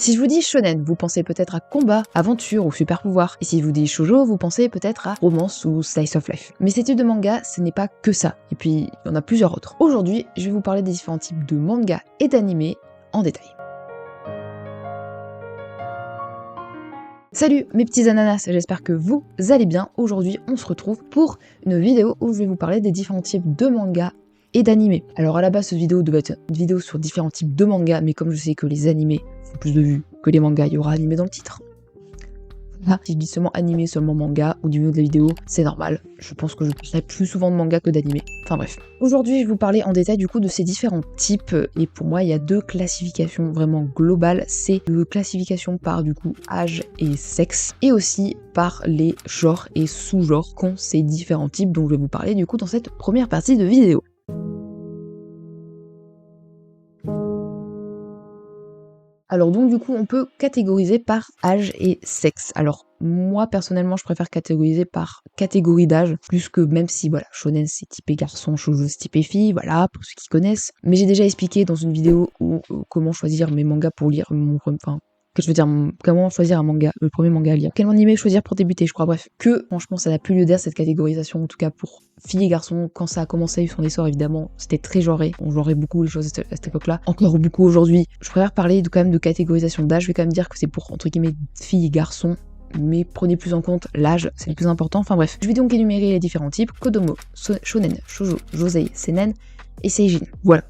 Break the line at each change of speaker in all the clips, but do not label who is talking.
Si je vous dis shonen, vous pensez peut-être à combat, aventure ou super pouvoir. Et si je vous dis shoujo, vous pensez peut-être à romance ou slice of life. Mais ces types de manga, ce n'est pas que ça. Et puis, il y en a plusieurs autres. Aujourd'hui, je vais vous parler des différents types de mangas et d'animés en détail. Salut mes petits ananas, j'espère que vous allez bien. Aujourd'hui, on se retrouve pour une vidéo où je vais vous parler des différents types de mangas et d'animés. Alors à la base, cette vidéo devait être une vidéo sur différents types de mangas, mais comme je sais que les animés font plus de vues que les mangas, il y aura animé dans le titre. Là, si je dis seulement animé, seulement manga, au niveau de la vidéo, c'est normal. Je pense que je parlerai plus souvent de manga que d'animé. Enfin bref. Aujourd'hui, je vais vous parler en détail du coup de ces différents types. Et pour moi, il y a deux classifications vraiment globales. C'est deux classifications par du coup âge et sexe. Et aussi par les genres et sous-genres qu'ont ces différents types dont je vais vous parler du coup dans cette première partie de vidéo. Alors donc du coup on peut catégoriser par âge et sexe. Alors moi personnellement je préfère catégoriser par catégorie d'âge, plus que même si voilà, shonen c'est typé garçon, shoujo c'est typé fille, voilà, pour ceux qui connaissent. Mais j'ai déjà expliqué dans une vidéo comment choisir mes mangas pour lire comment choisir un manga, le premier manga à lire. Quel animé choisir pour débuter, je crois, bref. Que franchement ça n'a plus lieu d'être cette catégorisation, en tout cas pour filles et garçons. Quand ça a commencé à eu son essor évidemment, c'était très genré, on genrait beaucoup les choses à cette époque-là, encore beaucoup aujourd'hui. Je préfère parler quand même de catégorisation d'âge, je vais quand même dire que c'est pour entre guillemets filles et garçons, mais prenez plus en compte l'âge, c'est le plus important, enfin bref. Je vais donc énumérer les différents types: Kodomo, Shonen, Shoujo, Josei, Seinen et Seijin. Voilà.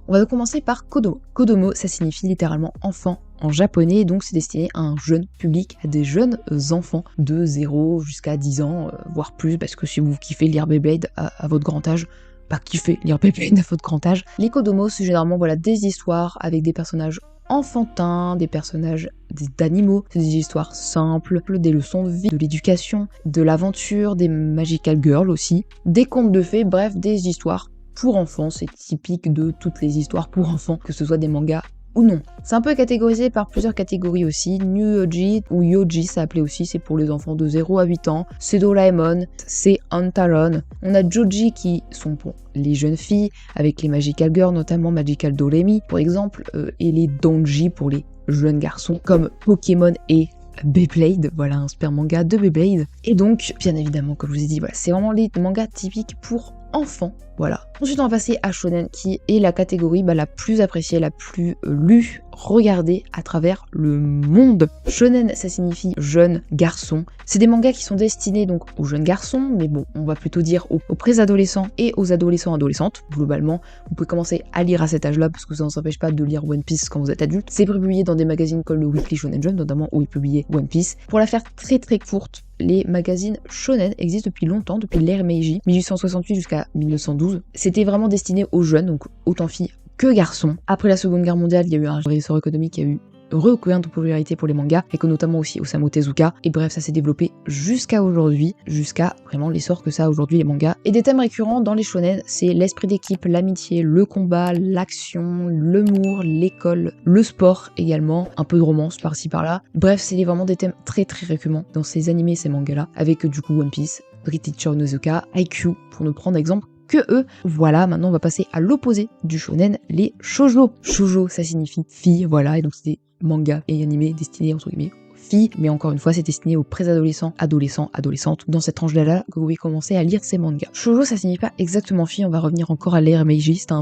On va commencer par Kodomo. Kodomo, ça signifie littéralement enfant en japonais, donc c'est destiné à un jeune public, à des jeunes enfants de 0 jusqu'à 10 ans, voire plus, parce que si vous kiffez lire Beyblade à votre grand âge, pas kiffer lire Beyblade à votre grand âge. Les Kodomo, c'est généralement voilà, des histoires avec des personnages enfantins, des personnages d'animaux, c'est des histoires simples, des leçons de vie, de l'éducation, de l'aventure, des magical girls aussi, des contes de fées, bref, des histoires pour enfants. C'est typique de toutes les histoires pour enfants, que ce soit des mangas ou non. C'est un peu catégorisé par plusieurs catégories aussi. New Yoji ou Yoji, ça appelé aussi, c'est pour les enfants de 0 à 8 ans. C'est Doraemon, c'est Antaron. On a Joji qui sont pour les jeunes filles, avec les Magical Girls, notamment Magical Doremi, pour exemple, et les Donji pour les jeunes garçons, comme Pokémon et Beyblade, voilà un super manga de Beyblade. Et donc, bien évidemment, comme je vous ai dit, voilà, c'est vraiment les mangas typiques pour enfants, voilà. Ensuite, on va passer à Shonen, qui est la catégorie la plus appréciée, la plus lue, regardée à travers le monde. Shonen, ça signifie jeune garçon. C'est des mangas qui sont destinés donc aux jeunes garçons, mais bon, on va plutôt dire aux préadolescents et aux adolescents-adolescentes. Globalement, vous pouvez commencer à lire à cet âge-là, parce que ça ne s'empêche pas de lire One Piece quand vous êtes adulte. C'est publié dans des magazines comme le Weekly Shonen Jump, notamment où il publiait One Piece. Pour la faire très très courte, les magazines shonen existent depuis longtemps, depuis l'ère Meiji, 1868 jusqu'à 1912. C'était vraiment destiné aux jeunes, donc autant filles que garçons. Après la Seconde Guerre mondiale, il y a eu un essor économique, il y a eu recouvert de popularité pour les mangas, et que notamment aussi Osamu Tezuka, et bref, ça s'est développé jusqu'à aujourd'hui, jusqu'à vraiment l'essor que ça a aujourd'hui les mangas. Et des thèmes récurrents dans les shonen, c'est l'esprit d'équipe, l'amitié, le combat, l'action, l'humour, l'école, le sport également, un peu de romance par-ci par-là. Bref, c'est vraiment des thèmes très très récurrents dans ces animés et ces mangas-là, avec du coup One Piece, British Nozuka, Haikyuu, pour ne prendre exemple que eux. Voilà, maintenant on va passer à l'opposé du shonen, les shoujo. Shoujo, ça signifie fille, voilà, et donc c'est des mangas et animés destinés entre guillemets aux filles, mais encore une fois c'est destiné aux préadolescents, adolescents, adolescentes, dans cette tranche-là que vous pouvez commencer à lire ces mangas. Shoujo, ça signifie pas exactement fille, on va revenir encore à l'ère Meiji, c'est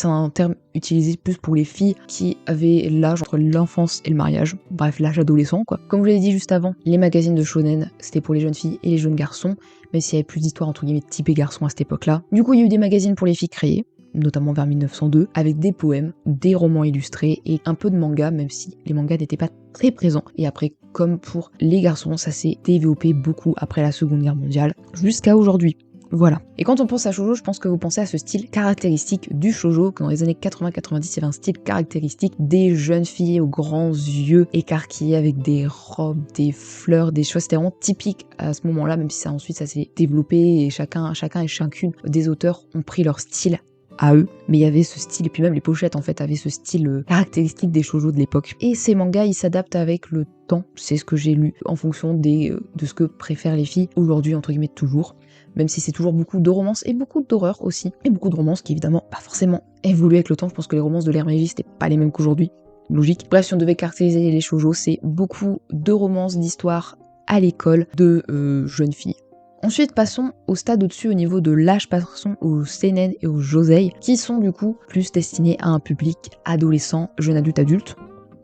un terme utilisé plus pour les filles qui avaient l'âge entre l'enfance et le mariage, bref l'âge adolescent quoi. Comme je l'ai dit juste avant, les magazines de shonen c'était pour les jeunes filles et les jeunes garçons, même s'il y avait plus d'histoires entre guillemets typées garçons à cette époque-là. Du coup il y a eu des magazines pour les filles créés, notamment vers 1902, avec des poèmes, des romans illustrés et un peu de manga, même si les mangas n'étaient pas très présents. Et après, comme pour les garçons, ça s'est développé beaucoup après la Seconde Guerre mondiale, jusqu'à aujourd'hui. Voilà. Et quand on pense à shoujo, je pense que vous pensez à ce style caractéristique du shoujo, que dans les années 80-90, il y avait un style caractéristique des jeunes filles aux grands yeux écarquillés avec des robes, des fleurs, des choses. C'était vraiment typique à ce moment-là, même si ça ensuite ça s'est développé et chacun et chacune des auteurs ont pris leur style à eux, mais il y avait ce style, et puis même les pochettes en fait avaient ce style caractéristique des shoujo de l'époque. Et ces mangas ils s'adaptent avec le temps, c'est ce que j'ai lu, en fonction de ce que préfèrent les filles aujourd'hui entre guillemets toujours, même si c'est toujours beaucoup de romance et beaucoup d'horreur aussi, et beaucoup de romances qui évidemment pas forcément évolué avec le temps. Je pense que les romances de l'ère Meiji c'était pas les mêmes qu'aujourd'hui, logique. Bref, si on devait caractériser les shoujo, c'est beaucoup de romances, d'histoires à l'école de jeunes filles. Ensuite, passons au stade au-dessus au niveau de l'âge, passons aux seinen et aux josei, qui sont du coup plus destinés à un public adolescent, jeune adulte, adulte.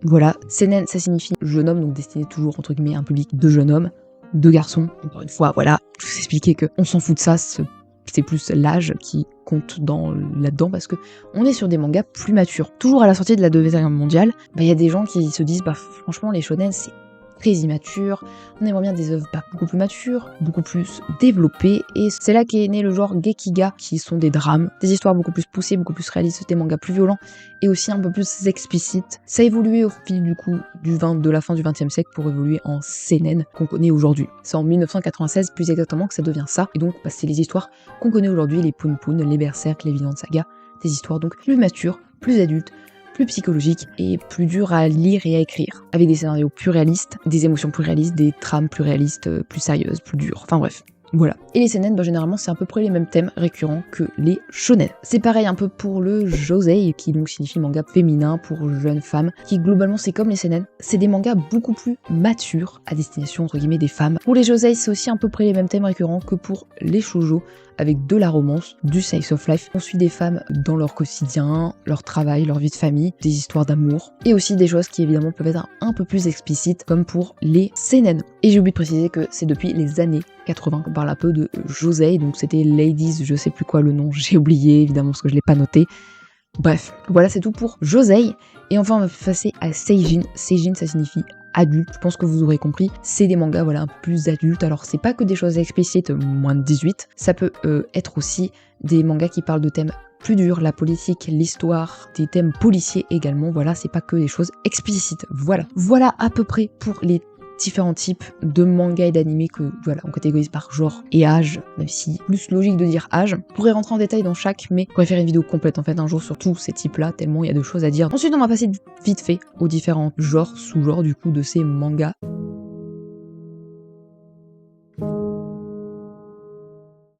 Voilà, seinen ça signifie jeune homme, donc destiné toujours entre guillemets à un public de jeunes hommes, de garçons. Encore une fois, voilà, je vous expliquer qu'on s'en fout de ça, c'est plus l'âge qui compte là-dedans parce que on est sur des mangas plus matures. Toujours à la sortie de la Deuxième Guerre mondiale, il y a des gens qui se disent franchement les shonen c'est très immature, on aimerait bien des œuvres beaucoup plus matures, beaucoup plus développées, et c'est là qu'est né le genre Gekiga, qui sont des drames, des histoires beaucoup plus poussées, beaucoup plus réalistes, des mangas plus violents, et aussi un peu plus explicites. Ça a évolué au fil du coup de la fin du XXe siècle pour évoluer en seinen qu'on connaît aujourd'hui. C'est en 1996 plus exactement que ça devient ça, et donc c'est les histoires qu'on connaît aujourd'hui, les Poun Poun, les Berserk, les Vinland Saga, des histoires donc plus matures, plus adultes, plus psychologique et plus dur à lire et à écrire, avec des scénarios plus réalistes, des émotions plus réalistes, des trames plus réalistes, plus sérieuses, plus dures, enfin bref. Voilà. Et les seinen, généralement, c'est à peu près les mêmes thèmes récurrents que les shonen. C'est pareil un peu pour le josei, qui donc signifie manga féminin pour jeunes femmes, qui globalement c'est comme les seinen. C'est des mangas beaucoup plus matures, à destination entre guillemets des femmes. Pour les josei, c'est aussi à peu près les mêmes thèmes récurrents que pour les shoujo, avec de la romance, du slice of life. On suit des femmes dans leur quotidien, leur travail, leur vie de famille, des histoires d'amour, et aussi des choses qui évidemment peuvent être un peu plus explicites, comme pour les seinen. Et j'ai oublié de préciser que c'est depuis les années 80 qu'on parle un peu de josei, donc c'était ladies, je sais plus quoi le nom, j'ai oublié évidemment parce que je l'ai pas noté. Bref, voilà c'est tout pour josei. Et enfin on va passer à seijin. Seijin ça signifie adulte, je pense que vous aurez compris, c'est des mangas un peu plus adultes, alors c'est pas que des choses explicites, moins de 18, ça peut être aussi des mangas qui parlent de thèmes plus durs, la politique, l'histoire, des thèmes policiers également, voilà, c'est pas que des choses explicites, voilà. Voilà à peu près pour les différents types de mangas et d'animés que voilà, on catégorise par genre et âge, même si c'est plus logique de dire âge. On pourrait rentrer en détail dans chaque, mais on pourrait faire une vidéo complète en fait un jour sur tous ces types-là, tellement il y a de choses à dire. Ensuite, on va passer vite fait aux différents genres, sous-genres du coup de ces mangas.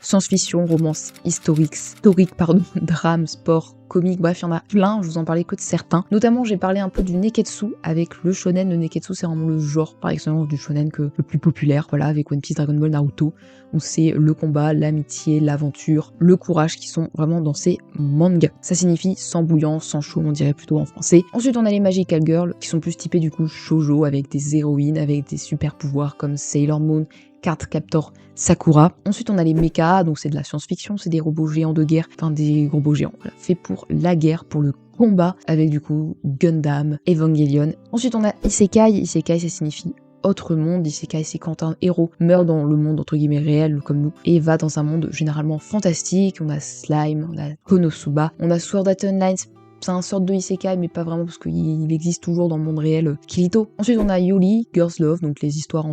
Science-fiction, romance, historique, drame, sport, comique, bref, il y en a plein, je vous en parlais que de certains. Notamment, j'ai parlé un peu du neketsu avec le shonen. Le neketsu, c'est vraiment le genre par excellence du shonen le plus populaire, voilà, avec One Piece, Dragon Ball, Naruto, où c'est le combat, l'amitié, l'aventure, le courage qui sont vraiment dans ces mangas. Ça signifie sans bouillant, sans chaud, on dirait plutôt en français. Ensuite, on a les Magical Girls, qui sont plus typés du coup shoujo, avec des héroïnes, avec des super pouvoirs comme Sailor Moon, Cardcaptor, Sakura. Ensuite, on a les mechas, donc c'est de la science-fiction, c'est des robots géants de guerre, enfin des robots géants, voilà, faits pour la guerre, pour le combat, avec du coup Gundam, Evangelion. Ensuite, on a Isekai. Isekai, ça signifie autre monde. Isekai, c'est quand un héros meurt dans le monde entre guillemets réel, comme nous, et va dans un monde généralement fantastique. On a Slime, on a Konosuba, on a Sword Art Online. C'est un sorte de isekai, mais pas vraiment parce qu'il existe toujours dans le monde réel Kirito. Ensuite, on a Yuri, Girls Love, donc les histoires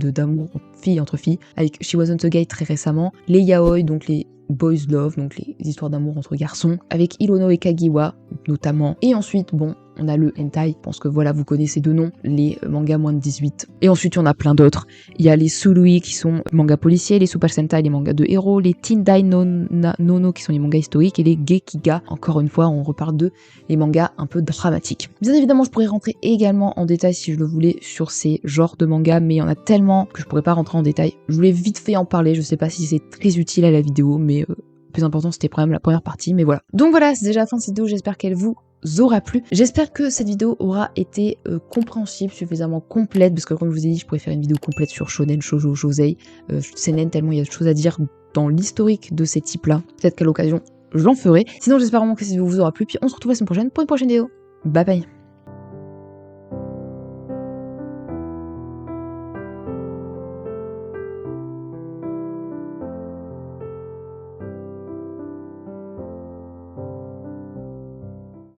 d'amour filles entre filles, avec She Wasn't a Guy très récemment. Les Yaoi, donc les Boys Love, donc les histoires d'amour entre garçons, avec Hirono et Kagiwa notamment. Et ensuite, bon, on a le hentai, je pense que voilà, vous connaissez deux noms, les mangas moins de 18. Et ensuite, il y en a plein d'autres. Il y a les Surui qui sont mangas policiers, les Super Sentai, les mangas de héros, les Tindai Nono qui sont les mangas historiques, et les Gekiga, encore une fois, on reparle de les mangas un peu dramatiques. Bien évidemment, je pourrais rentrer également en détail si je le voulais sur ces genres de mangas, mais il y en a tellement que je pourrais pas rentrer en détail. Je voulais vite fait en parler, je sais pas si c'est très utile à la vidéo, mais le plus important c'était quand même la première partie, mais voilà. Donc voilà, c'est déjà la fin de cette vidéo, j'espère qu'elle vous aura plu. J'espère que cette vidéo aura été compréhensible, suffisamment complète, parce que comme je vous ai dit, je pourrais faire une vidéo complète sur shonen, shoujo, josei, seinen, tellement il y a de choses à dire dans l'historique de ces types-là. Peut-être qu'à l'occasion, j'en ferai. Sinon, j'espère vraiment que cette vidéo vous aura plu, puis on se retrouve la semaine prochaine pour une prochaine vidéo. Bye bye.